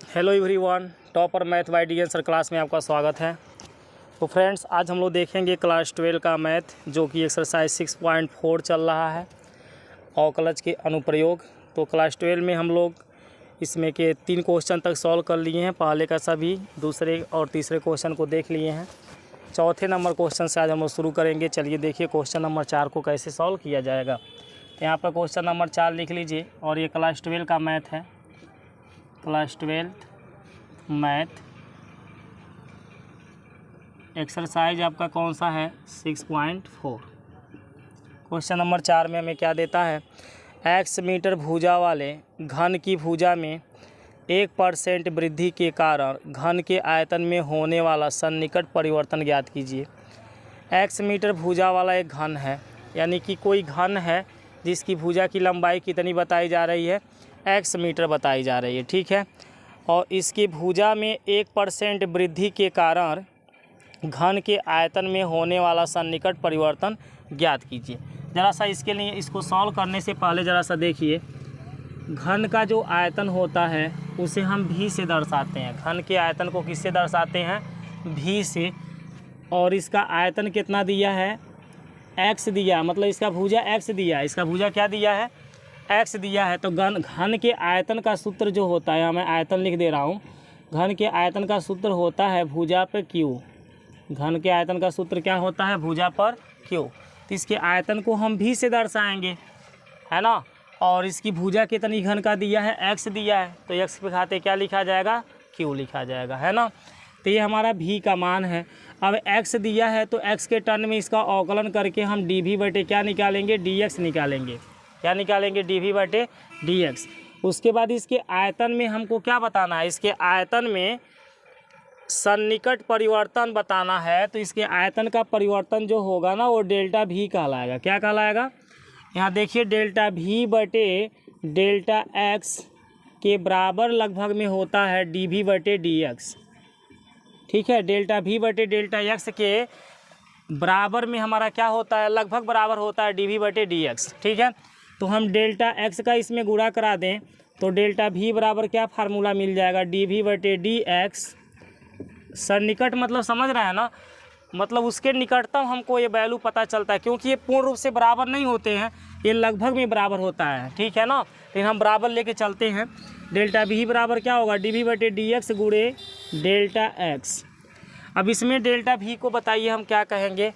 Hello everyone, topper math bye D sir class में आपका स्वागत है। तो फ्रेंड्स, आज हम लोग देखेंगे क्लास 12 का मैथ, जो कि एक्सरसाइज 6.4 चल रहा है, अवकलज के अनुप्रयोग। तो क्लास 12 में हम लोग इसमें के 3 क्वेश्चन तक सॉल्व कर लिए हैं। पहले का सभी दूसरे और तीसरे क्वेश्चन को देख लिए हैं। चौथे नंबर क्वेश्चन से आज हम लोग शुरू करेंगे। चलिए देखिए क्वेश्चन नंबर 4 को कैसे सॉल्व किया जाएगा। यहाँ पर क्वेश्चन नंबर 4 लिख लीजिए, और ये क्लास 12 का मैथ है। क्लास 12 मैथ एक्सरसाइज आपका कौन सा है? 6.4। क्वेश्चन नंबर 4 में हमें क्या देता है? x मीटर भुजा वाले घन की भुजा में 1% वृद्धि के कारण घन के आयतन में होने वाला सन्निकट परिवर्तन ज्ञात कीजिए। x मीटर भुजा वाला एक घन है, यानी कि कोई घन है जिसकी भुजा की लंबाई कितनी बताई जा रही है? x मीटर बताई जा रही है, ठीक है। और इसकी भुजा में 1% वृद्धि के कारण घन के आयतन में होने वाला सन्निकट परिवर्तन ज्ञात कीजिए। ज़रा सा इसके लिए इसको सॉल्व करने से पहले ज़रा सा देखिए, घन का जो आयतन होता है उसे हम v से दर्शाते हैं। घन के आयतन को किससे दर्शाते हैं? v से। और इसका आयतन कितना दिया है? x दिया, मतलब इसका भुजा x दिया है। इसका भुजा क्या दिया है? x दिया है। तो घन के आयतन का सूत्र जो होता है, मैं आयतन लिख दे रहा हूँ। घन के आयतन का सूत्र होता है भुजा पर q। घन के आयतन का सूत्र क्या होता है? भुजा पर q। तो इसके आयतन को हम v से दर्शाएंगे, है ना। और इसकी भुजा कितनी घन का दिया है? x दिया है। तो x पे खाते क्या लिखा जाएगा? q लिखा जाएगा, है ना। तो ये हमारा v का मान है। अब x दिया है तो x के टर्न में इसका अवकलन करके हम dv बटे क्या निकालेंगे? dx निकालेंगे। क्या निकालेंगे? dv बटे dx। उसके बाद इसके आयतन में हमको क्या बताना है? इसके आयतन में सन्निकट परिवर्तन बताना है। तो इसके आयतन का परिवर्तन जो होगा ना, वो डेल्टा v कहलाएगा। क्या कहलाएगा? यहाँ देखिए, डेल्टा v बटे डेल्टा x के बराबर लगभग में होता है dv बटे dx, ठीक है। डेल्टा v बटे डेल्टा x के बराबर में हमारा क्या होता है? लगभग बराबर होता है dv बटे dx, ठीक है। तो हम डेल्टा x का इसमें गुणा करा दें तो डेल्टा v बराबर क्या फार्मूला मिल जाएगा? dv बटे dx। सन्निकट मतलब समझ रहे हैं ना, मतलब उसके निकटतम हमको ये वैल्यू पता चलता है, क्योंकि ये पूर्ण रूप से बराबर नहीं होते हैं, ये लगभग में बराबर होता है, ठीक है ना। लेकिन हम बराबर लेके चलते हैं। डेल्टा v बराबर क्या होगा? dv बटे dx गुणे डेल्टा x। अब इसमें डेल्टा v को बताइए हम क्या कहेंगे?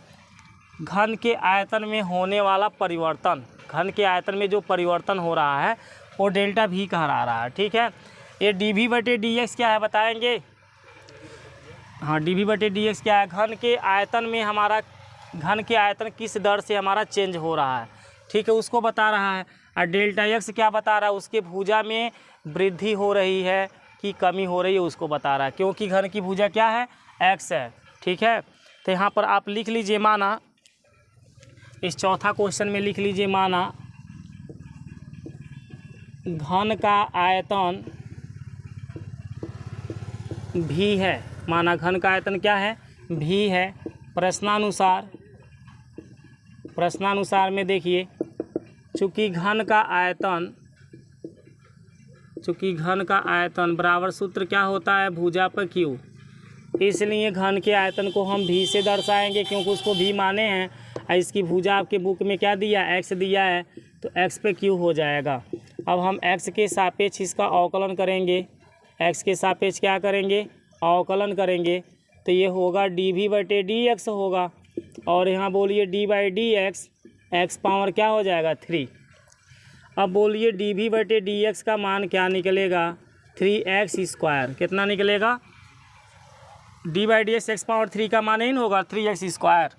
घन के आयतन में होने वाला परिवर्तन। घन के आयतन में जो परिवर्तन हो रहा है वो डेल्टा v कहला रहा है, ठीक है। ये dv बटे dx क्या है बताएंगे? हाँ, dv बटे dx क्या है? घन के आयतन में हमारा घन के आयतन किस दर से हमारा चेंज हो रहा है, ठीक है, उसको बता रहा है। और डेल्टा x क्या बता रहा है? उसके भुजा में वृद्धि हो रही है कि कमी हो रही है, उसको बता रहा है, क्योंकि घन की भुजा क्या है? x है, ठीक है। तो यहाँ पर आप लिख लीजिए, माना इस चौथा क्वेश्चन में लिख लीजिए, माना घन का आयतन v है। माना घन का आयतन क्या है? v है। प्रश्नानुसार में देखिए, चूँकि घन का आयतन बराबर सूत्र क्या होता है? भुजा पर q। इसलिए घन के आयतन को हम v से दर्शाएंगे, क्योंकि उसको v माने हैं। इसकी भुजा आपके बुक में क्या दिया? x दिया है, तो x पे q हो जाएगा। अब हम x के सापेक्ष इसका अवकलन करेंगे। x के सापेक्ष क्या करेंगे? अवकलन करेंगे। तो ये होगा dv बटे dx होगा। और यहाँ बोलिए d by dx, x power क्या हो जाएगा? 3। अब बोलिए dv बटे dx का मान क्या निकलेगा? 3x square. कितना निकलेगा? d by D x power 3 का मान नहीं होगा 3x स्क्वायर।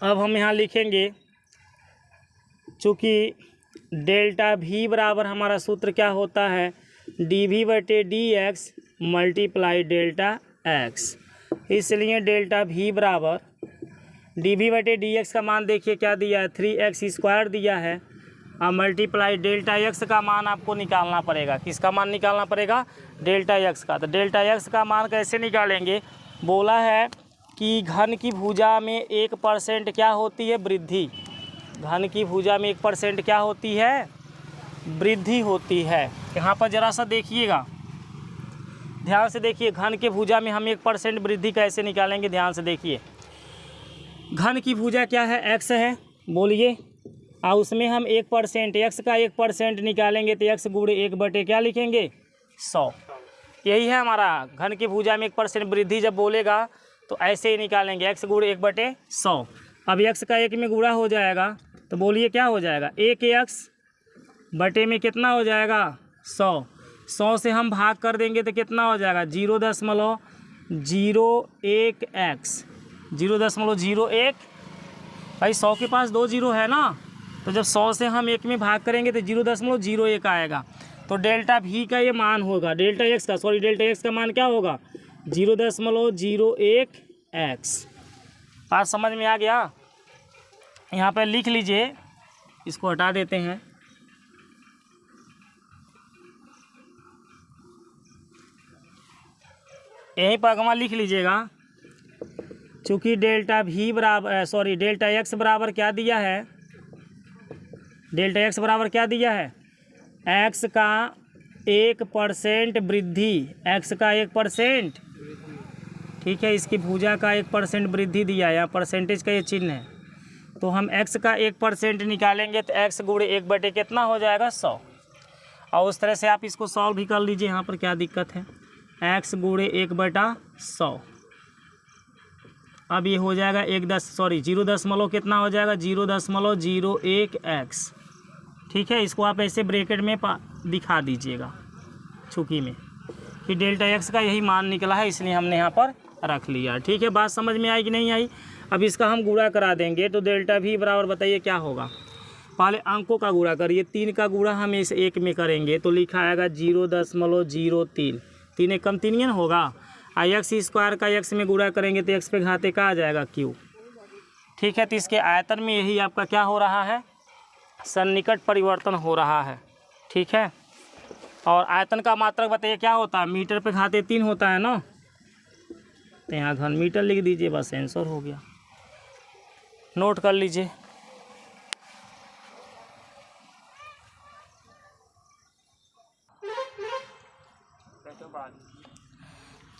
अब हम यहाँ लिखेंगे, चूँकि डेल्टा v बराबर हमारा सूत्र क्या होता है? dv बटे dx मल्टीप्लाई डेल्टा x। इसलिए डेल्टा v बराबर dv बटे dx का मान देखिए क्या दिया है? 3x स्क्वायर दिया है। अब मल्टीप्लाई डेल्टा x का मान आपको निकालना पड़ेगा। किसका मान निकालना पड़ेगा? डेल्टा x का। तो डेल्टा x का मान कैसे निकालेंगे? बोला है कि घन की भुजा में 1% क्या होती है? वृद्धि। घन की भुजा में 1% क्या होती है? वृद्धि होती है। यहाँ पर ज़रा सा देखिएगा, ध्यान से देखिए, घन के भुजा में हम 1% वृद्धि कैसे निकालेंगे, ध्यान से देखिए। घन की भुजा क्या है, x है, बोलिए, और उसमें हम 1% x का 1% निकालेंगे तो x गुणे 1 क्या लिखेंगे, 100। यही है हमारा घन की भुजा में 1% वृद्धि जब बोलेगा तो ऐसे ही निकालेंगे, x गुणे 1/100। अब x का 1 में गुणा हो जाएगा तो बोलिए क्या हो जाएगा, 1x बटे में कितना हो जाएगा, 100। 100 से हम भाग कर देंगे तो कितना हो जाएगा, 0.01x, 0.01। भाई 100 के पास 2 जीरो है ना, तो जब 100 से हम 1 में भाग करेंगे तो 0.01 आएगा। तो डेल्टा भी का ये मान होगा, डेल्टा एक्स का मान क्या होगा, 0.01x। बात समझ में आ गया। यहाँ पर लिख लीजिए, इसको हटा देते हैं। यहीं पर अगमा लिख लीजिएगा, चूँकि डेल्टा एक्स बराबर क्या दिया है, डेल्टा एक्स बराबर क्या दिया है, एक्स का 1% वृद्धि, एक्स का 1%, ठीक है, इसकी भुजा का 1% वृद्धि दिया है, यहाँ परसेंटेज का ये चिन्ह है। तो हम एक्स का 1% निकालेंगे तो एक्स गुणे 1 कितना हो जाएगा, 100। और उस तरह से आप इसको सॉल्व भी कर लीजिए, यहाँ पर क्या दिक्कत है, एक्स गुणे 1/100। अब ये हो जाएगा 0 कितना हो जाएगा, 0.01x। ठीक है, इसको आप ऐसे ब्रैकेट में दिखा दीजिएगा चूँकि में कि डेल्टा एक्स का यही मान निकला है, इसलिए हमने यहाँ पर रख लिया। ठीक है, बात समझ में आई कि नहीं आई। अब इसका हम गुणा करा देंगे तो डेल्टा भी बराबर बताइए क्या होगा, पहले अंकों का गुणा करिए, 3 का गुणा हम इस 1 में करेंगे तो लिखा आएगा 0.03, 3 एक कम 3 होगा। एक्स स्क्वायर का एक्स में गुणा करेंगे तो एक्स पे घाते का आ जाएगा क्यू। ठीक है, तो इसके आयतन में यही आपका क्या हो रहा है, सन्निकट परिवर्तन हो रहा है। ठीक है, और आयतन का मात्रक बताइए क्या होता है, मीटर पे घाते 3 होता है ना, तो यहाँ घन मीटर लिख दीजिए, बस आंसर हो गया। नोट कर लीजिए।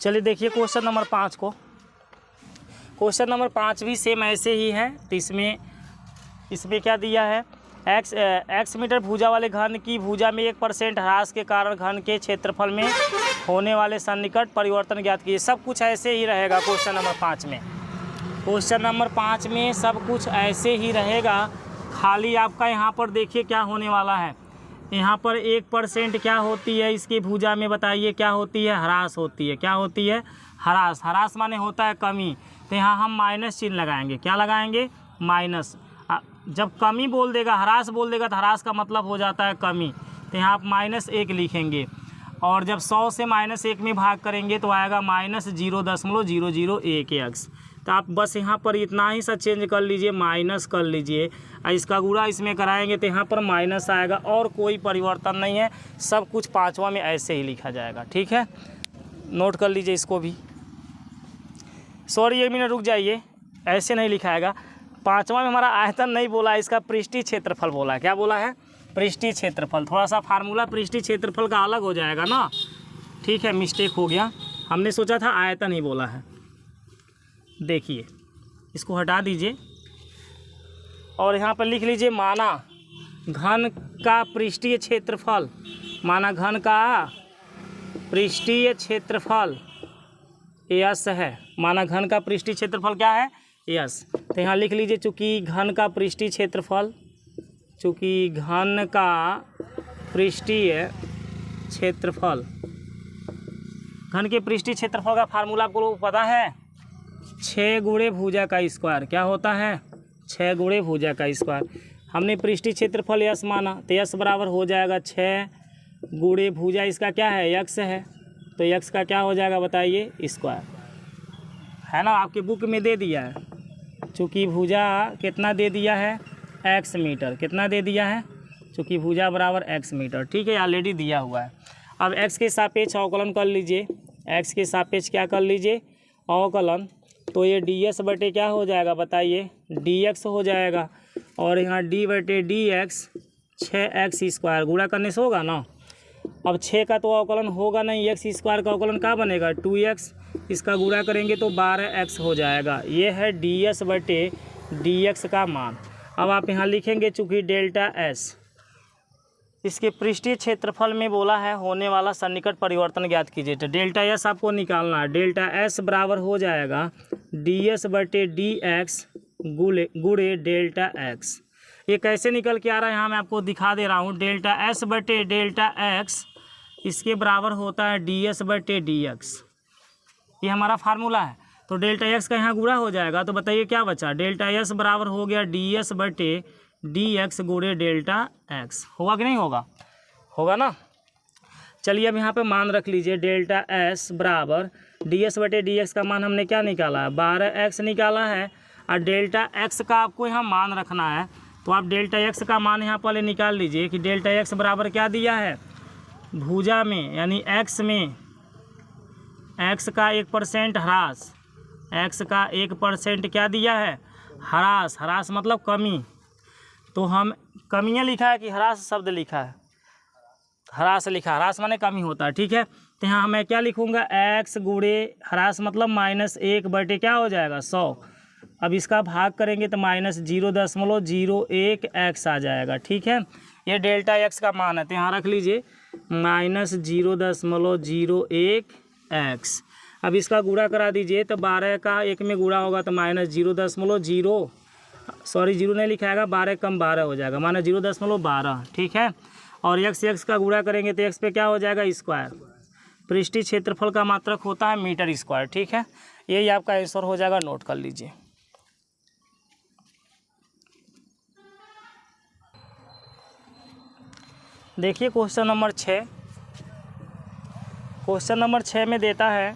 चलिए देखिए क्वेश्चन नंबर 5 को। क्वेश्चन नंबर 5 भी सेम ऐसे ही है। तो इसमें क्या दिया है, एक्स मीटर भुजा वाले घन की भुजा में 1% ह्रास के कारण घन के क्षेत्रफल में होने वाले सन्निकट परिवर्तन ज्ञात कीजिए। सब कुछ ऐसे ही रहेगा क्वेश्चन नंबर 5 में। क्वेश्चन नंबर 5 में सब कुछ ऐसे ही रहेगा, खाली आपका यहाँ पर देखिए क्या होने वाला है। यहाँ पर 1% क्या होती है इसकी भुजा में, बताइए क्या होती है, ह्रास होती है। क्या होती है, ह्रास। ह्रास माने होता है कमी, तो यहाँ हम माइनस चिन्ह लगाएंगे। क्या लगाएंगे, माइनस। जब कमी बोल देगा, ह्रास बोल देगा तो ह्रास का मतलब हो जाता है कमी, तो यहाँ आप -1 लिखेंगे। और जब 100 से -1 में भाग करेंगे तो आएगा -0.001x। तो आप बस यहाँ पर इतना ही सा चेंज कर लीजिए, माइनस कर लीजिए, और इसका गुणा इसमें कराएंगे तो यहाँ पर माइनस आएगा, और कोई परिवर्तन नहीं है। सब कुछ 5वां में ऐसे ही लिखा जाएगा। ठीक है, नोट कर लीजिए इसको भी। सॉरी 1 मिनट रुक जाइए, ऐसे नहीं लिखाएगा। 5वां में हमारा आयतन नहीं बोला, इसका पृष्ठीय क्षेत्रफल बोला। क्या बोला है, पृष्ठीय क्षेत्रफल। थोड़ा सा फार्मूला पृष्ठीय क्षेत्रफल का अलग हो जाएगा ना। ठीक है, मिस्टेक हो गया, हमने सोचा था आयतन ही बोला है। देखिए इसको हटा दीजिए और यहाँ पर लिख लीजिए, माना घन का पृष्ठीय क्षेत्रफल, माना घन का पृष्ठीय क्षेत्रफल यस है। माना घन का पृष्ठीय क्षेत्रफल क्या है, यस। तो यहाँ लिख लीजिए, चूँकि घन का पृष्ठीय क्षेत्रफल, चूँकि घन का पृष्ठीय क्षेत्रफल, घन के पृष्ठीय क्षेत्रफल का फार्मूला आपको लोग पता है, 6 गुणे भुजा का स्क्वायर। क्या होता है, 6 गुणे भुजा का स्क्वायर। हमने पृष्ठीय क्षेत्रफल यस माना, तो यस बराबर हो जाएगा 6 गुणे भुजा, इसका क्या है, यक्स है, तो यक्स का क्या हो जाएगा बताइए, स्क्वायर है ना। आपके बुक में दे दिया है, चूँकि भुजा कितना दे दिया है, x मीटर। कितना दे दिया है, चूँकि भुजा बराबर x मीटर। ठीक है, ऑलरेडी दिया हुआ है। अब x के सापेक्ष अवकलन कर लीजिए, x के सापेक्ष क्या कर लीजिए, अवकलन। तो ये ds बटे क्या हो जाएगा बताइए, dx हो जाएगा, और यहाँ d बटे dx 6x स्क्वायर, गुणा करने से होगा ना। अब 6 का तो अवकलन होगा नहीं, एक्स स्क्वायर का अवकलन क्या बनेगा 2x, इसका गुणा करेंगे तो 12x हो जाएगा। ये है ds बटे dx का मान। अब आप यहाँ लिखेंगे चूँकि डेल्टा s इसके पृष्ठीय क्षेत्रफल में बोला है होने वाला सन्निकट परिवर्तन ज्ञात कीजिए। तो डेल्टा s आपको निकालना है। डेल्टा s बराबर हो जाएगा ds बटे dx गुणे डेल्टा x। ये कैसे निकल के आ रहा है यहाँ मैं आपको दिखा दे रहा हूँ। डेल्टा s बटे डेल्टा x इसके बराबर होता है ds बटे dx, ये हमारा फार्मूला है। तो डेल्टा x का यहाँ गुणा हो जाएगा तो बताइए क्या बचा, डेल्टा s बराबर हो गया ds बटे dx गुणे डेल्टा x। होगा कि नहीं होगा, होगा ना। चलिए अब यहाँ पे मान रख लीजिए, डेल्टा s बराबर ds बटे dx का मान हमने क्या निकाला है 12x निकाला है, और डेल्टा x का आपको यहाँ मान रखना है। तो आप डेल्टा x का मान यहाँ पहले निकाल लीजिए कि डेल्टा x बराबर क्या दिया है, भुजा में यानी x में x का 1% ह्रास, x का 1% क्या दिया है ह्रास, ह्रास मतलब कमी। तो हम कमियाँ लिखा है कि ह्रास शब्द लिखा है, ह्रास लिखा, ह्रास माने कमी होता है, ठीक है। तो यहाँ मैं क्या लिखूँगा x गुणे ह्रास मतलब -1 बटे क्या हो जाएगा 100। अब इसका भाग करेंगे तो -0.01 x आ जाएगा, ठीक है। ये डेल्टा x का मान है, तो यहाँ रख लीजिए -0.01 x। अब इसका गुणा करा दीजिए तो 12 का 1 में गुणा होगा तो -0.0, सॉरी 0 नहीं लिखाएगा, 12 कम 12 हो जाएगा, -0.12, ठीक है। और x का गुणा करेंगे तो x पे क्या हो जाएगा स्क्वायर। पृष्ठीय क्षेत्रफल का मात्रक होता है मीटर स्क्वायर, ठीक है। यही आपका आंसर हो जाएगा, नोट कर लीजिए। देखिए क्वेश्चन नंबर 6। क्वेश्चन नंबर 6 में देता है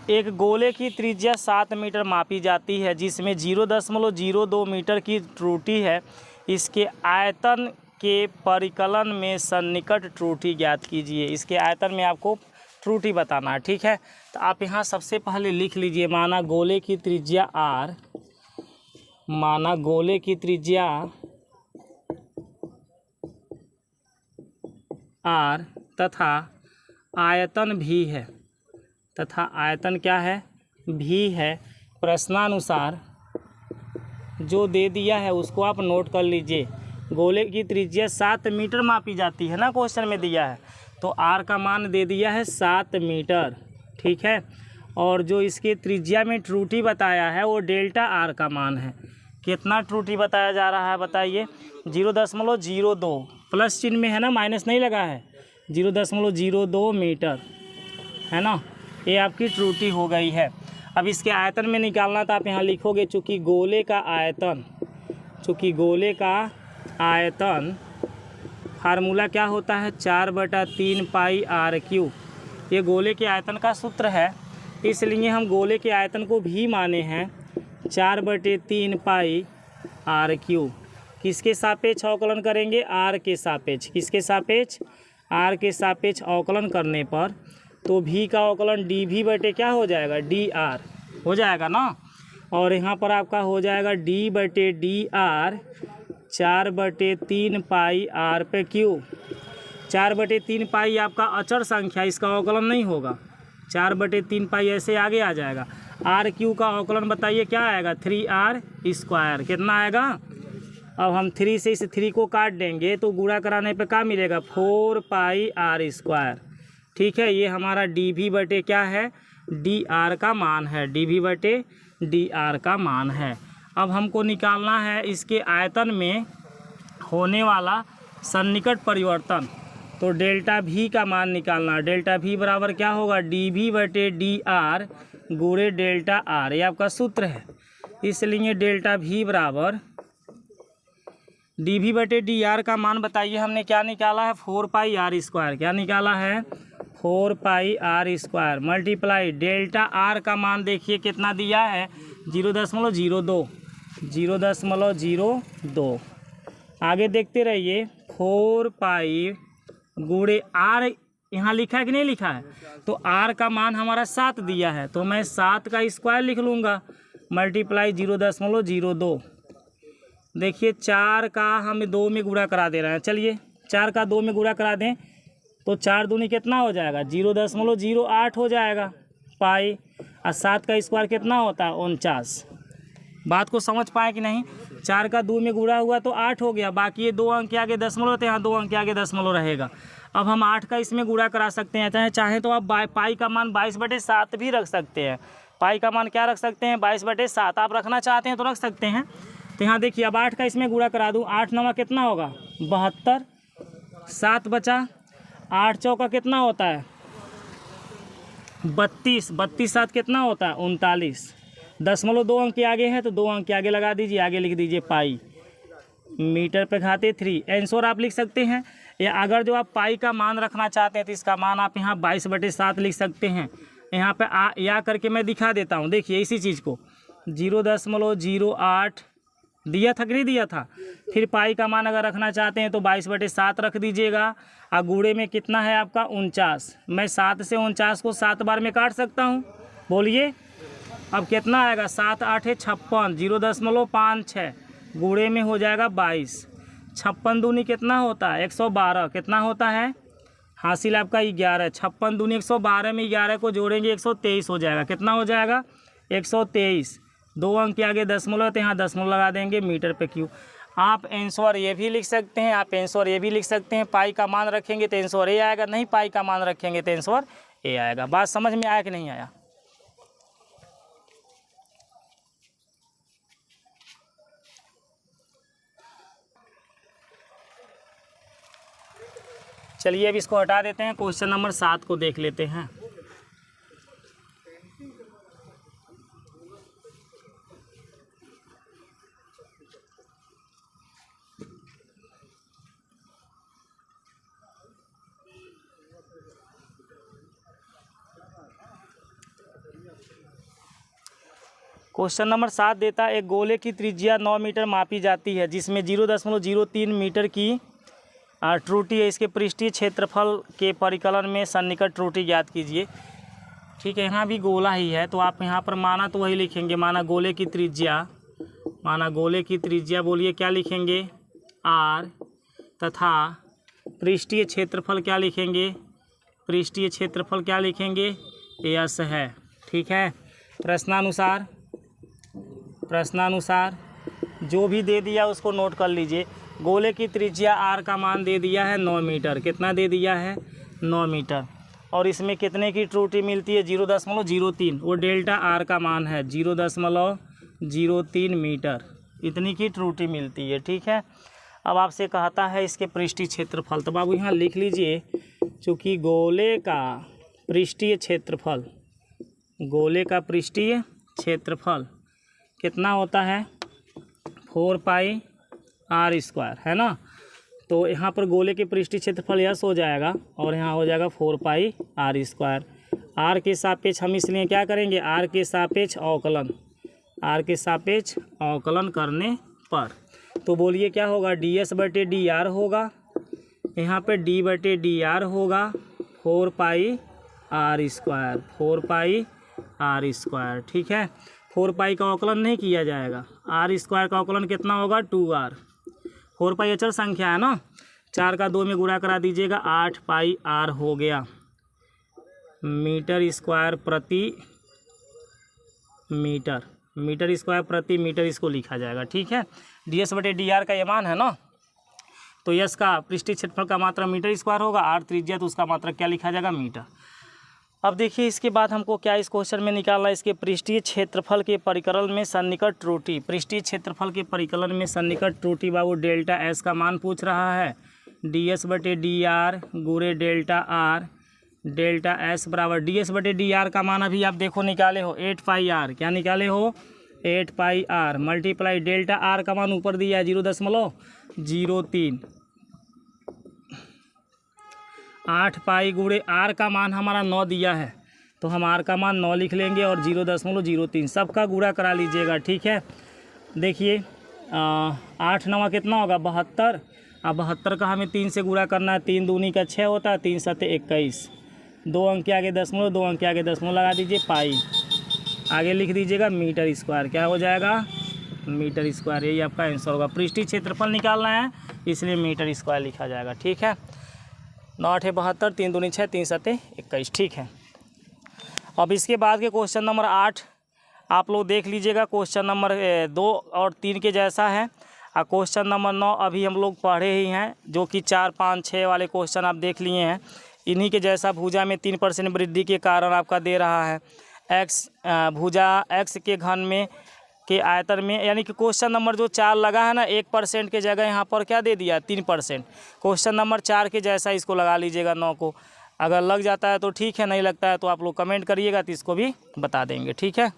एक गोले की त्रिज्या 7 मीटर मापी जाती है जिसमें 0.02 मीटर की त्रुटि है। इसके आयतन के परिकलन में सन्निकट त्रुटि ज्ञात कीजिए। इसके आयतन में आपको त्रुटि बताना है, ठीक है। तो आप यहाँ सबसे पहले लिख लीजिए, माना गोले की त्रिज्या r, माना गोले की त्रिज्या r तथा आयतन भी है, तथा आयतन क्या है भी है। प्रश्नानुसार जो दे दिया है उसको आप नोट कर लीजिए। गोले की त्रिज्या 7 मीटर मापी जाती है ना, क्वेश्चन में दिया है, तो r का मान दे दिया है 7 मीटर, ठीक है। और जो इसके त्रिज्या में त्रुटि बताया है वो डेल्टा r का मान है। कितना त्रुटि बताया जा रहा है बताइए, 0.02, प्लस चिन्ह में है ना, माइनस नहीं लगा है, 0.02 मीटर है ना, ये आपकी त्रुटि हो गई है। अब इसके आयतन में निकालना था, आप यहाँ लिखोगे चूँकि गोले का आयतन, चूँकि गोले का आयतन फार्मूला क्या होता है 4/3 पाई r³। ये गोले के आयतन का सूत्र है, इसलिए हम गोले के आयतन को भी माने हैं 4/3 पाई r³। किसके सापेक्ष अवकलन करेंगे, r के सापेक्ष। किसके सापेक्ष, r के सापेक्ष अवकलन करने पर तो v का अवकलन dv बटे क्या हो जाएगा dr हो जाएगा ना। और यहाँ पर आपका हो जाएगा d बटे dr 4/3 पाई r/3। 4/3 पाई आपका अचर संख्या, इसका अवकलन नहीं होगा, 4/3 पाई ऐसे आगे आ जाएगा। r³ का अवकलन बताइए क्या आएगा 3r²। कितना आएगा, अब हम 3 से इस 3 को काट देंगे तो गुणा कराने पे क्या मिलेगा 4 पाई r², ठीक है। ये हमारा dv बटे क्या है dr का मान है, dv बटे dr का मान है। अब हमको निकालना है इसके आयतन में होने वाला सन्निकट परिवर्तन, तो डेल्टा v का मान निकालना। डेल्टा v बराबर क्या होगा dv बटे dr गुणे डेल्टा r, ये आपका सूत्र है। इसलिए डेल्टा v बराबर dv बटे dr का मान बताइए हमने क्या निकाला है 4 पाई r²। क्या निकाला है 4 पाई r² मल्टीप्लाई डेल्टा r का मान देखिए कितना दिया है 0.02, 0.02। आगे देखते रहिए, 4 पाई गुणे r यहाँ लिखा है कि नहीं लिखा है, तो r का मान हमारा 7 दिया है, तो मैं 7 का स्क्वायर लिख लूँगा मल्टीप्लाई 0.02। देखिए 4 का हम 2 में गुणा करा दे रहे हैं, चलिए 4 का 2 में गुणा करा दें तो 4 दूनी कितना हो जाएगा 0.08 हो जाएगा पाई। और 7 का स्क्वायर कितना होता है 49। बात को समझ पाए कि नहीं। 4 का 2 में गुणा हुआ तो 8 हो गया, बाकी ये 2 अंक के आगे दशमलव होते हैं, यहाँ 2 अंक के आगे दशमलव रहेगा। अब हम 8 का इसमें गुणा करा सकते हैं, चाहे तो आप पाई का मान 22/7 भी रख सकते हैं। पाई का मान क्या रख सकते हैं 22/7। आप रखना चाहते हैं तो रख सकते हैं। तो यहाँ देखिए अब 8 का इसमें गुणा करा दूँ, 8 9 कितना होगा 72, 7 बचा, 8 चौका कितना होता है 32, 32 7 कितना होता है 39। दशमलव 2 अंक के आगे है तो 2 अंक के आगे लगा दीजिए, आगे लिख दीजिए पाई। मीटर पे घाते 3 आंसर आप लिख सकते हैं। या अगर जो आप पाई का मान रखना चाहते हैं तो इसका मान आप यहाँ 22/7 लिख सकते हैं। यहाँ पे या करके मैं दिखा देता हूँ। देखिए इसी चीज़ को 0.08 दिया था कि नहीं दिया था। फिर पाई का मान अगर रखना चाहते हैं तो 22/7 रख दीजिएगा। और गुणे में कितना है आपका 49। मैं 7 से 49 को 7 बार में काट सकता हूँ। बोलिए अब कितना आएगा 7 8 56, 0.56 गुणे में हो जाएगा 22। 56 दूनी कितना होता है 112, कितना होता है हासिल आपका 11। 56 दूनी 112 में 11 को जोड़ेंगे 123 हो जाएगा। कितना हो जाएगा 123। 2 अंक के आगे दशमलव तो यहाँ दशमलव लगा देंगे मीटर पे क्यूब। आप आंसर ये भी लिख सकते हैं, आप आंसर ये भी लिख सकते हैं। पाई का मान रखेंगे तो आंसर ए आएगा, नहीं पाई का मान रखेंगे तो आंसर ए आएगा। बात समझ में आया कि नहीं आया। चलिए अब इसको हटा देते हैं, क्वेश्चन नंबर 7 को देख लेते हैं। क्वेश्चन नंबर 7 देता है एक गोले की त्रिज्या 9 मीटर मापी जाती है जिसमें 0.03 मीटर की त्रुटि है। इसके पृष्ठीय क्षेत्रफल के परिकलन में सन्निकट त्रुटि ज्ञात कीजिए। ठीक है, यहाँ भी गोला ही है तो आप यहाँ पर माना तो वही लिखेंगे, माना गोले की त्रिज्या बोलिए क्या लिखेंगे आर, तथा पृष्ठीय क्षेत्रफल क्या लिखेंगे, पृष्ठीय क्षेत्रफल क्या लिखेंगे यस है। ठीक है, प्रश्नानुसार जो भी दे दिया उसको नोट कर लीजिए। गोले की त्रिज्या आर का मान दे दिया है 9 मीटर, कितना दे दिया है 9 मीटर। और इसमें कितने की त्रुटि मिलती है 0.03, वो डेल्टा आर का मान है 0.03 मीटर, इतनी की त्रुटि मिलती है। ठीक है, अब आपसे कहता है इसके पृष्ठीय क्षेत्रफल, तो बाबू यहाँ लिख लीजिए चूँकि गोले का पृष्ठीय क्षेत्रफल कितना होता है 4 पाई आर स्क्वायर है ना। तो यहाँ पर गोले के पृष्ठीय क्षेत्रफल यस हो जाएगा और यहाँ हो जाएगा 4 पाई आर स्क्वायर। आर के सापेक्ष हम इसलिए क्या करेंगे आर के सापेक्ष अवकलन करने पर तो बोलिए क्या होगा ds/dr होगा, यहाँ पे d/dr होगा 4 पाई आर स्क्वायर। ठीक है, 4 पाई का अवकलन नहीं किया जाएगा, आर स्क्वायर का अवकलन कितना होगा 2r। 4 पाई अचल संख्या है ना, 4 का 2 में गुणा करा दीजिएगा 8 पाई आर हो गया मीटर स्क्वायर प्रति मीटर इसको लिखा जाएगा। ठीक है, ds/dr का ये मान है ना, तो यस का पृष्ठीय क्षेत्रफल का मात्रा मीटर स्क्वायर होगा, आर त्रिज्या तो उसका मात्रा क्या लिखा जाएगा मीटर। अब देखिए इसके बाद हमको क्या इस क्वेश्चन में निकालना है, इसके पृष्ठीय क्षेत्रफल के परिकलन में सन्निकट त्रुटि। पृष्ठीय क्षेत्रफल के परिकलन में सन्निकट त्रुटि बाबू डेल्टा एस का मान पूछ रहा है, ds/dr गुणे डेल्टा आर, डेल्टा एस बराबर ds/dr का मान अभी आप देखो निकाले हो 8 पाई आर, क्या निकाले हो 8 पाई आर मल्टीप्लाई डेल्टा आर का मान ऊपर दिया है 0.03, 8 पाई गुणे आर का मान हमारा 9 दिया है तो हम आर का मान 9 लिख लेंगे और 0.03 सबका गुणा करा लीजिएगा। ठीक है, देखिए 8 9 कितना होगा 72, अब 72 का हमें 3 से गुणा करना है, 3 दूनी का 6 होता है, 3 7 21, 2 अंक के आगे दशमलव, 2 अंक के आगे दशमलव लगा दीजिए पाई, आगे लिख दीजिएगा मीटर स्क्वायर, क्या हो जाएगा मीटर स्क्वायर। यही आपका आंसर होगा, पृष्ठीय क्षेत्रफल निकालना है इसलिए मीटर स्क्वायर लिखा जाएगा। ठीक है, 9 8 72, 3 दूनी 6, 3 7 21। ठीक है। अब इसके बाद के क्वेश्चन नंबर 8 आप लोग देख लीजिएगा। क्वेश्चन नंबर 2 और 3 के जैसा है। और क्वेश्चन नंबर 9 अभी हम लोग पढ़े ही हैं, जो कि 4 5 6 वाले क्वेश्चन आप देख लिए हैं। इन्हीं के जैसा भुजा में 3% वृद्धि के कारण आपका दे रहा है एक्स भुजा एक्स के घन में के आयतन में, यानी कि क्वेश्चन नंबर जो 4 लगा है ना, 1% के जगह यहाँ पर क्या दे दिया 3%। क्वेश्चन नंबर 4 के जैसा इसको लगा लीजिएगा 9 को। अगर लग जाता है तो ठीक है, नहीं लगता है तो आप लोग कमेंट करिएगा तो इसको भी बता देंगे। ठीक है।